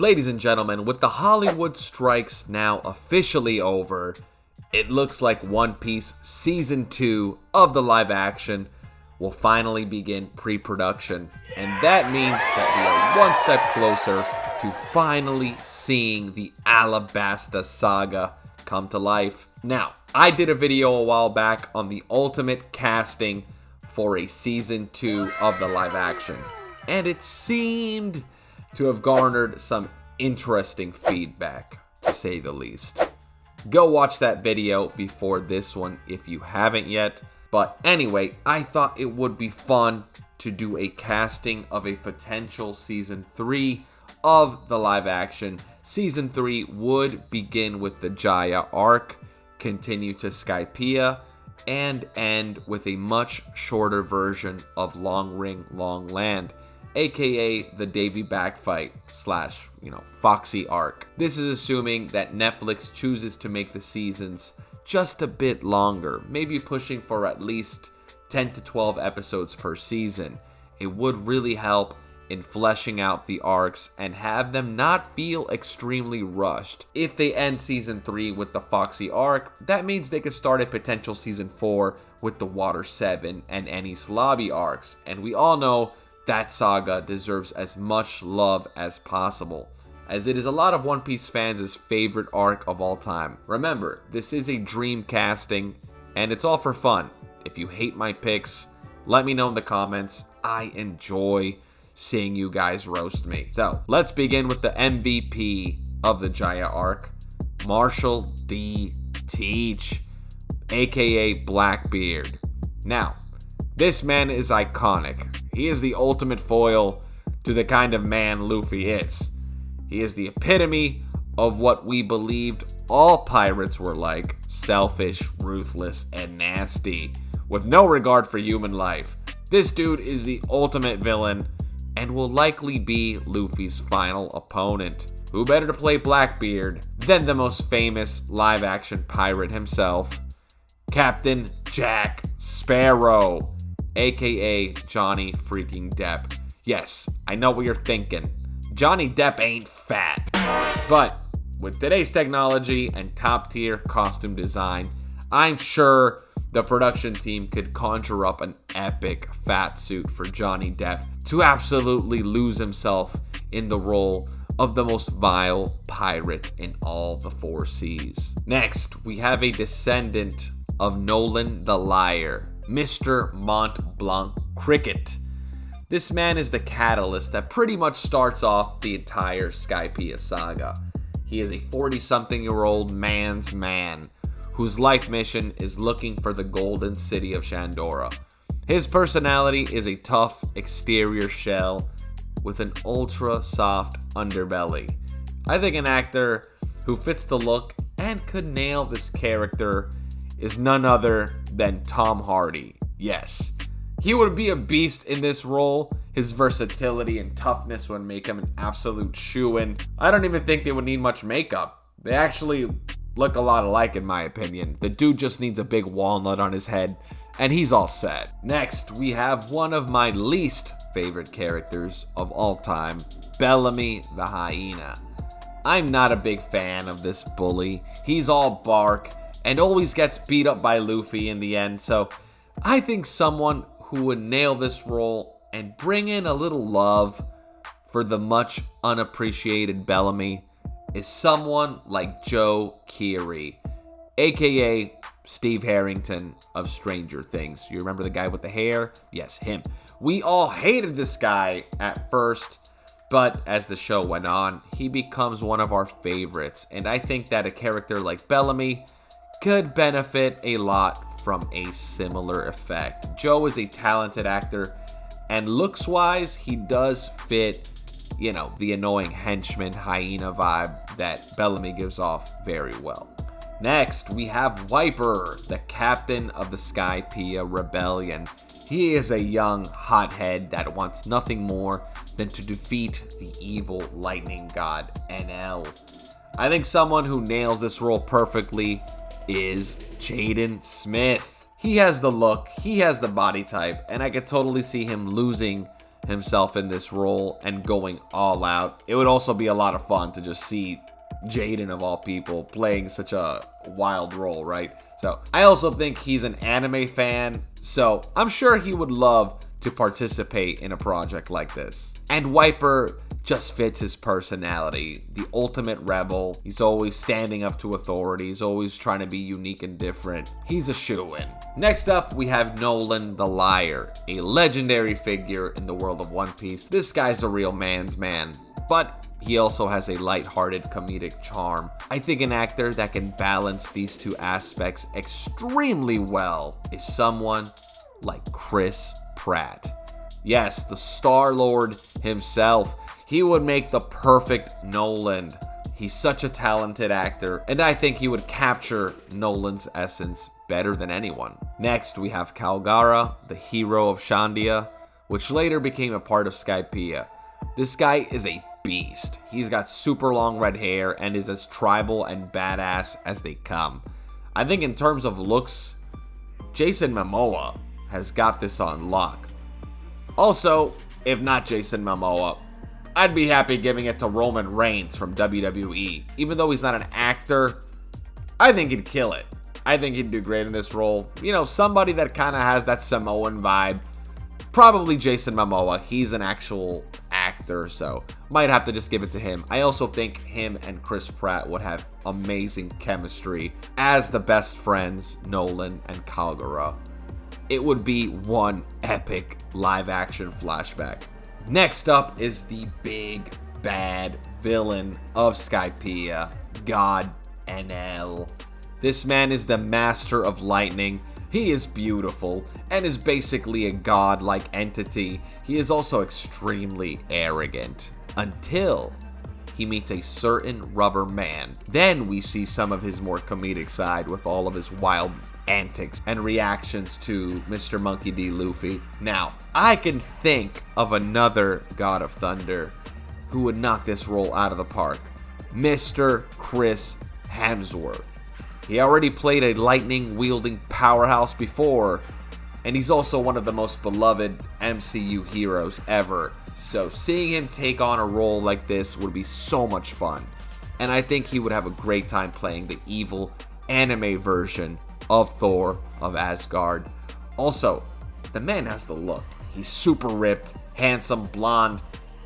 Ladies and gentlemen, with the Hollywood strikes now officially over, it looks like One Piece Season 2 of the live action will finally begin pre-production. And that means that we are one step closer to finally seeing the Alabasta saga come to life. Now, I did a video a while back on the ultimate casting for a Season 2 of the live action, and it seemed to have garnered some interesting feedback, to say the least. Go watch that video before this one if you haven't yet. But anyway, I thought it would be fun to do a casting of a potential Season 3 of the live action. Season 3 would begin with the Jaya arc, continue to Skypiea, and end with a much shorter version of Long Ring, Long Land, aka the Davy Backfight / Foxy arc. This is assuming that Netflix chooses to make the seasons just a bit longer, maybe pushing for at least 10 to 12 episodes per season. It would really help in fleshing out the arcs and have them not feel extremely rushed. If they end Season 3 with the Foxy arc, that means they could start a potential Season 4 with the Water 7 and Enies Lobby arcs, and we all know that saga deserves as much love as possible, as it is a lot of One Piece fans' favorite arc of all time. Remember, this is a dream casting, and it's all for fun. If you hate my picks, let me know in the comments. I enjoy seeing you guys roast me. So, let's begin with the MVP of the Jaya arc, Marshall D. Teach, aka Blackbeard. Now, this man is iconic. He is the ultimate foil to the kind of man Luffy is. He is the epitome of what we believed all pirates were like: selfish, ruthless, and nasty, with no regard for human life. This dude is the ultimate villain and will likely be Luffy's final opponent. Who better to play Blackbeard than the most famous live-action pirate himself, Captain Jack Sparrow, aka Johnny freaking Depp. Yes, I know what you're thinking. Johnny Depp ain't fat. But with today's technology and top-tier costume design, I'm sure the production team could conjure up an epic fat suit for Johnny Depp to absolutely lose himself in the role of the most vile pirate in all the four seas. Next, we have a descendant of Noland the Liar, Mr. Mont Blanc Cricket. This man is the catalyst that pretty much starts off the entire Skypiea saga. He is a 40-something-year-old man's man whose life mission is looking for the golden city of Shandora. His personality is a tough exterior shell with an ultra-soft underbelly. I think an actor who fits the look and could nail this character is none other than Tom Hardy. Yes, he would be a beast in this role. His versatility and toughness would make him an absolute shoo-in. I don't even think they would need much makeup. They actually look a lot alike in my opinion. The dude just needs a big walnut on his head and he's all set. Next, we have one of my least favorite characters of all time, Bellamy the Hyena. I'm not a big fan of this bully. He's all bark and always gets beat up by Luffy in the end, so I think someone who would nail this role and bring in a little love for the much unappreciated Bellamy is someone like Joe Keery, aka Steve Harrington of Stranger Things. You remember the guy with the hair? Yes, him. We all hated this guy at first, but as the show went on, he becomes one of our favorites, and I think that a character like Bellamy could benefit a lot from a similar effect. Joe is a talented actor, and looks-wise, he does fit the annoying henchman hyena vibe that Bellamy gives off very well. Next, we have Wyper, the captain of the Skypiea Rebellion. He is a young hothead that wants nothing more than to defeat the evil lightning god Enel. I think someone who nails this role perfectly is Jaden Smith. He has the look, he has the body type, and I could totally see him losing himself in this role and going all out. It would also be a lot of fun to just see Jaden, of all people, playing such a wild role, right? So I also think he's an anime fan, so I'm sure he would love to participate in a project like this. And Wyper just fits his personality. The ultimate rebel. He's always standing up to authority. He's always trying to be unique and different. He's a shoo-in. Next up, we have Noland the Liar, a legendary figure in the world of One Piece. This guy's a real man's man, but he also has a lighthearted comedic charm. I think an actor that can balance these two aspects extremely well is someone like Chris Pratt. Yes, the Star-Lord himself. He would make the perfect Noland. He's such a talented actor, and I think he would capture Noland's essence better than anyone. Next, we have Calgara, the hero of Shandia, which later became a part of Skypiea. This guy is a beast. He's got super long red hair and is as tribal and badass as they come. I think in terms of looks, Jason Momoa has got this on lock. Also, if not Jason Momoa, I'd be happy giving it to Roman Reigns from WWE. Even though he's not an actor, I think he'd kill it. I think he'd do great in this role. You know, somebody that kind of has that Samoan vibe. Probably Jason Momoa. He's an actual actor, so might have to just give it to him. I also think him and Chris Pratt would have amazing chemistry as the best friends, Noland and Calgara. It would be one epic live-action flashback. Next up is the big bad villain of Skypiea, God Enel. This man is the master of lightning. He is beautiful and is basically a god-like entity. He is also extremely arrogant until he meets a certain rubber man. Then we see some of his more comedic side with all of his wild antics and reactions to Mr. Monkey D. Luffy. Now, I can think of another God of Thunder who would knock this role out of the park. Mr. Chris Hemsworth. He already played a lightning-wielding powerhouse before, and he's also one of the most beloved MCU heroes ever. So seeing him take on a role like this would be so much fun. And I think he would have a great time playing the evil anime version of Thor of Asgard. Also, the man has the look. He's super ripped, handsome, blonde,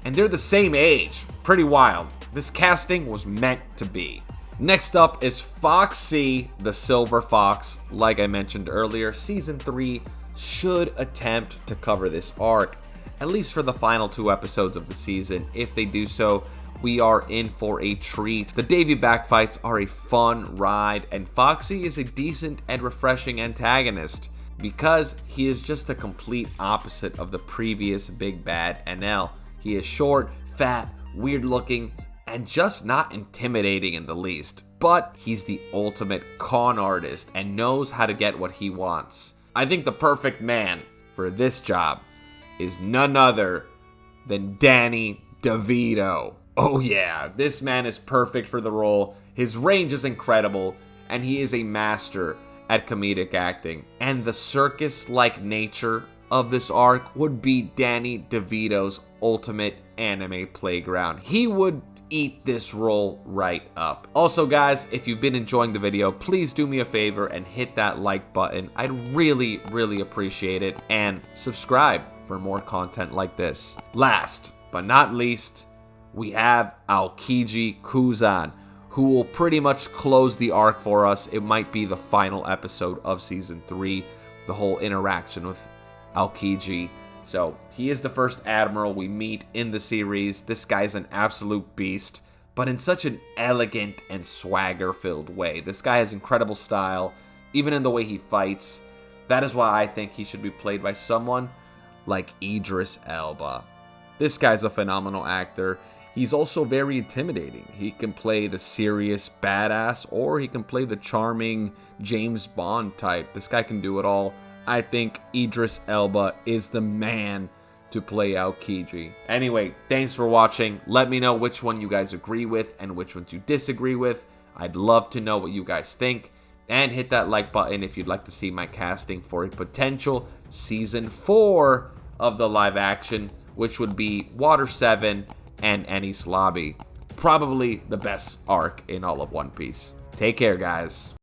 and they're the same age. Pretty wild. This casting was meant to be. Next up is Foxy, the Silver Fox. Like I mentioned earlier, Season 3 should attempt to cover this arc, at least for the final 2 episodes of the season. If they do so, we are in for a treat. The Davy back fights are a fun ride, and Foxy is a decent and refreshing antagonist because he is just the complete opposite of the previous big bad Enel. He is short, fat, weird looking, and just not intimidating in the least. But he's the ultimate con artist and knows how to get what he wants. I think the perfect man for this job is none other than Danny DeVito. Oh yeah, this man is perfect for the role. His range is incredible, and he is a master at comedic acting. And the circus-like nature of this arc would be Danny DeVito's ultimate anime playground. He would eat this role right up. Also guys, if you've been enjoying the video, please do me a favor and hit that like button. I'd really appreciate it, and subscribe for more content like this. Last but not least, we have Aokiji Kuzan, who will pretty much close the arc for us. It might be the final episode of Season 3, the whole interaction with Aokiji. So he is the first admiral we meet in the series. This guy's an absolute beast, but in such an elegant and swagger-filled way. This guy has incredible style, even in the way he fights. That is why I think he should be played by someone like Idris Elba. This guy's a phenomenal actor. He's also very intimidating. He can play the serious badass, or he can play the charming James Bond type. This guy can do it all. I think Idris Elba is the man to play Aokiji. Anyway, thanks for watching. Let me know which one you guys agree with and which ones you disagree with. I'd love to know what you guys think. And hit that like button if you'd like to see my casting for a potential Season 4 of the live action. which would be Water 7 and Enies Lobby. Probably the best arc in all of One Piece. Take care, guys.